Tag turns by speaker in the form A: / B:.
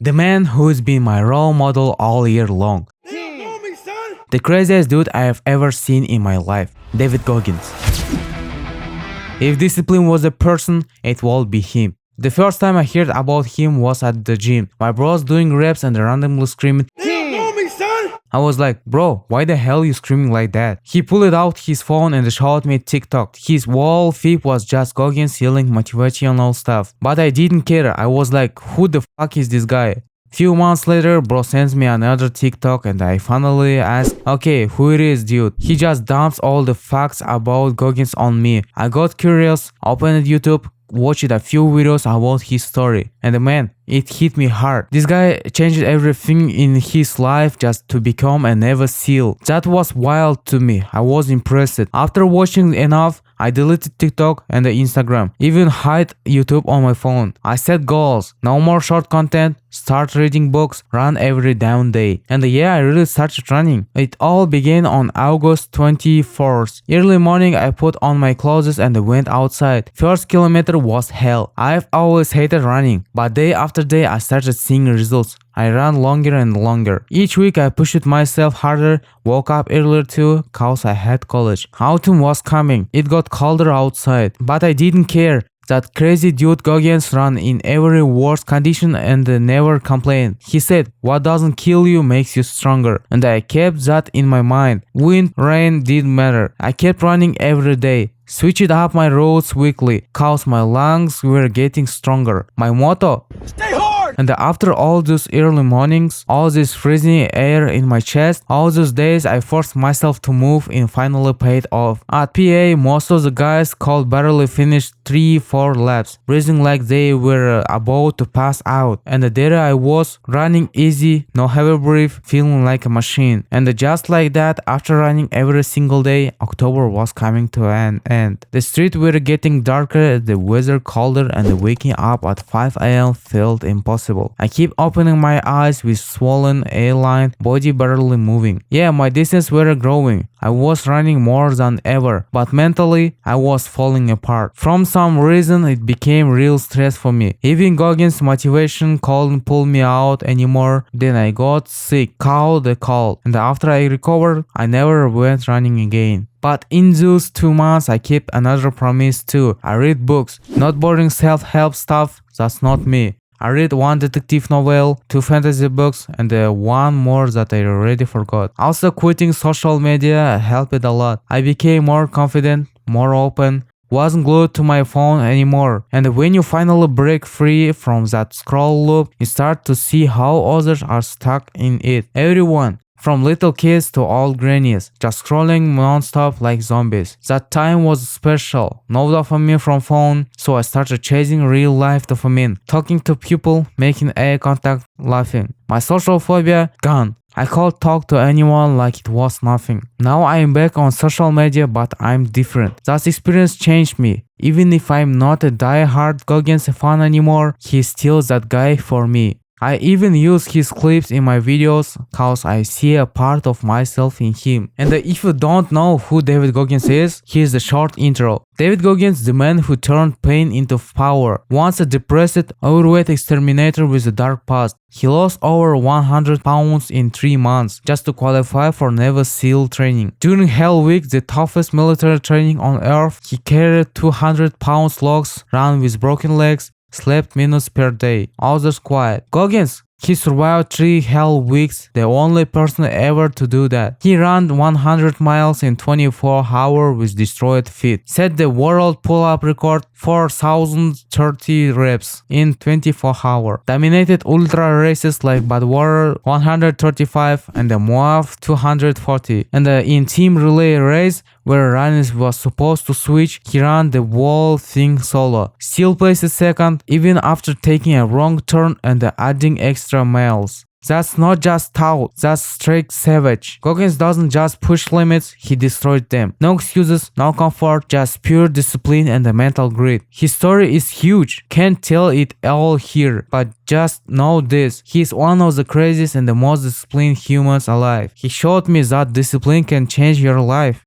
A: The man who's been my role model all year long. The craziest dude I have ever seen in my life, David Goggins. If discipline was a person, it would be him. The first time I heard about him was at the gym. My bro's doing reps and randomly screaming, I was like, bro, why the hell you screaming like that? He pulled out his phone and showed me TikTok. His whole feed was just Goggins yelling motivational stuff. But I didn't care. I was like, who the fuck is this guy? Few months later, bro sends me another TikTok and I finally asked, okay, who it is, dude? He just dumps all the facts about Goggins on me. I got curious, opened YouTube, watched a few videos about his story, and man, it hit me hard. This guy changed everything in his life just to become a Navy SEAL. That was wild to me. I was impressed. After watching enough, I deleted TikTok and the Instagram, even hide YouTube on my phone. I set goals, no more short content, start reading books, run every damn day. And yeah, I really started running. It all began on August 24th. Early morning, I put on my clothes and went outside. First kilometer was hell. I've always hated running, but day after day, I started seeing results. I ran longer and longer. Each week I pushed myself harder, woke up earlier too, cause I had college. Autumn was coming. It got colder outside, but I didn't care. That crazy dude Goggins ran in every worst condition and never complained. He said, what doesn't kill you makes you stronger. And I kept that in my mind. Wind, rain, didn't matter. I kept running every day. Switched up my routes weekly, cause my lungs were getting stronger. My motto, stay hard! And after all those early mornings, all this freezing air in my chest, all those days I forced myself to move and finally paid off. At PA, most of the guys could barely finish 3-4 laps, breathing like they were about to pass out. And there I was, running easy, no heavy breath, feeling like a machine. And just like that, after running every single day, October was coming to an end. The streets were getting darker, the weather colder, and waking up at 5 a.m. felt impossible. I keep opening my eyes with swollen A-line, body barely moving. Yeah, my distance were growing. I was running more than ever, but mentally, I was falling apart. From some reason, it became real stress for me. Even Goggins' motivation couldn't pull me out anymore. Then I got sick, caught the cold, and after I recovered, I never went running again. But in those 2 months, I kept another promise too. I read books, not boring self-help stuff, that's not me. I read one detective novel, 2 fantasy books, and one more that I already forgot. Also, quitting social media helped a lot. I became more confident, more open, wasn't glued to my phone anymore. And when you finally break free from that scroll loop, you start to see how others are stuck in it. Everyone. From little kids to old grannies, just scrolling non-stop like zombies. That time was special. No dopamine from phone, so I started chasing real life dopamine. Talking to people, making eye contact, laughing. My social phobia, gone. I could talk to anyone like it was nothing. Now I am back on social media, but I'm different. That experience changed me. Even if I'm not a die-hard Goggins fan anymore, he's still that guy for me. I even use his clips in my videos cause I see a part of myself in him. And if you don't know who David Goggins is, here's the short intro. David Goggins, the man who turned pain into power. Once a depressed, overweight exterminator with a dark past. He lost over 100 pounds in 3 months just to qualify for Navy SEAL training. During Hell Week, the toughest military training on earth, he carried 200 pounds logs, ran with broken legs, slept minutes per day. Others quiet. Goggins, he survived 3 hell weeks, the only person ever to do that. He ran 100 miles in 24 hours with destroyed feet. Set the world pull-up record 4,030 reps in 24 hours. Dominated ultra races like Badwater 135 and the Moab 240. And in team relay race, where runners was supposed to switch, he ran the whole thing solo. Still placed second, even after taking a wrong turn and adding extra miles. That's not just stout, that's straight savage. Goggins doesn't just push limits, he destroyed them. No excuses, no comfort, just pure discipline and a mental grit. His story is huge, can't tell it all here, but just know this, he's one of the craziest and the most disciplined humans alive. He showed me that discipline can change your life.